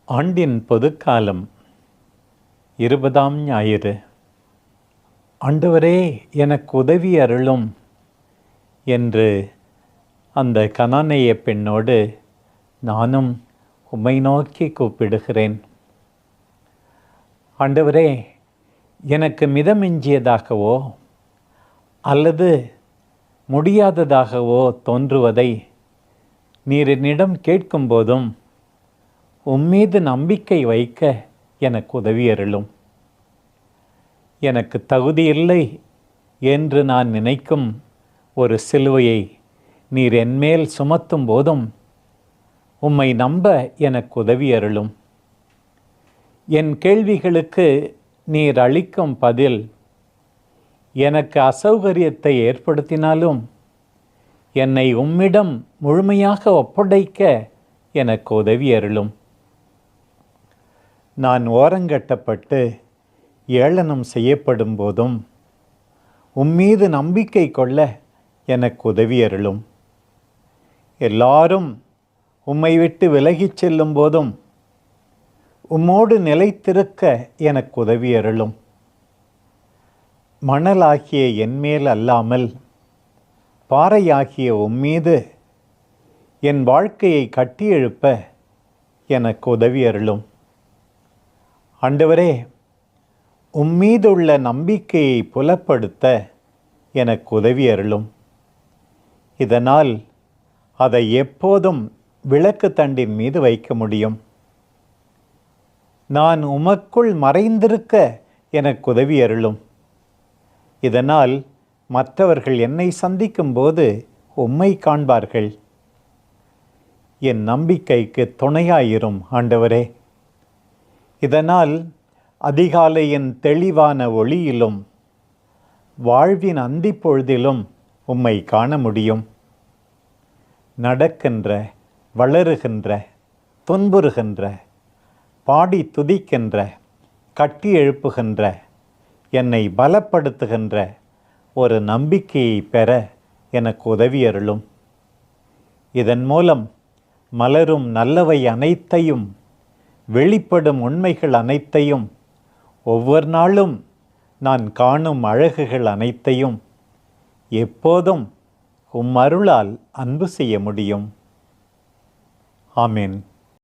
ஆண்டின் பொதுக்காலம் 20ஆம் ஞாயிறு. ஆண்டவரே எனக்கு உதவி அருளும் என்று அந்த கனானேய பெண்ணோடு நானும் உம்மை நோக்கி கூப்பிடுகிறேன். ஆண்டவரே, எனக்கு மிதமிஞ்சியதாகவோ அல்லது முடியாததாகவோ தோன்றுவதை நீர் என்னிடம் கேட்கும்போதும் உம்மீது நம்பிக்கை வைக்க எனக்கு உதவி அருளும். எனக்கு தகுதியில்லை என்று நான் நினைக்கும் ஒரு சிலுவையை நீர் என்மேல் சுமத்தும் போதும் உம்மை நம்ப எனக்கு உதவி அருளும். என் கேள்விகளுக்கு நீர் அளிக்கும் பதில் எனக்கு அசௌகரியத்தை ஏற்படுத்தினாலும் என்னை உம்மிடம் முழுமையாக ஒப்படைக்க எனக்கு உதவி அருளும். நான் ஓரங்கட்டப்பட்டு ஏளனம் செய்யப்படும் போதும் உம்மீது நம்பிக்கை கொள்ள எனக்கு உதவி அருளும். எல்லாரும் உம்மை விட்டு விலகிச் செல்லும் போதும் உம்மோடு நிலைத்திருக்க எனக்கு உதவி அருளும். மணலாகிய என்மேல் அல்லாமல் பாறையாகிய உம்மீது என் வாழ்க்கையை கட்டியெழுப்ப எனக்கு உதவி அருளும். ஆண்டவரே, உம்மீதுள்ள நம்பிக்கையை புலப்படுத்த எனக்கு உதவி அருளும். இதனால் அதை எப்போதும் விளக்கு தண்டின் மீது வைக்க முடியும். நான் உமக்குள் மறைந்திருக்க எனக்கு உதவி அருளும். இதனால் மற்றவர்கள் என்னை சந்திக்கும்போது உம்மை காண்பார்கள். என் நம்பிக்கைக்கு துணையாயிரும் ஆண்டவரே. இதனால் அதிகாலையின் தெளிவான ஒளியிலும் வாழ்வின் அந்தி பொழுதிலும் உம்மை காண முடியும். நடக்கின்ற, வளருகின்ற, துன்புறுகின்ற, பாடி துதிக்கின்ற, கட்டி எழுப்புகின்ற, என்னை பலப்படுத்துகின்ற ஒரு நம்பிக்கையை பெற எனக்கு உதவி அருளும். இதன் மூலம் மலரும் நல்லவை அனைத்தையும், வெளிப்படும் உண்மைகள் அனைத்தையும், ஒவ்வொரு நாளும் நான் காணும் அழகுகள் அனைத்தையும் எப்போதும் உம் அருளால் அன்பு செய்ய முடியும். ஆமென்.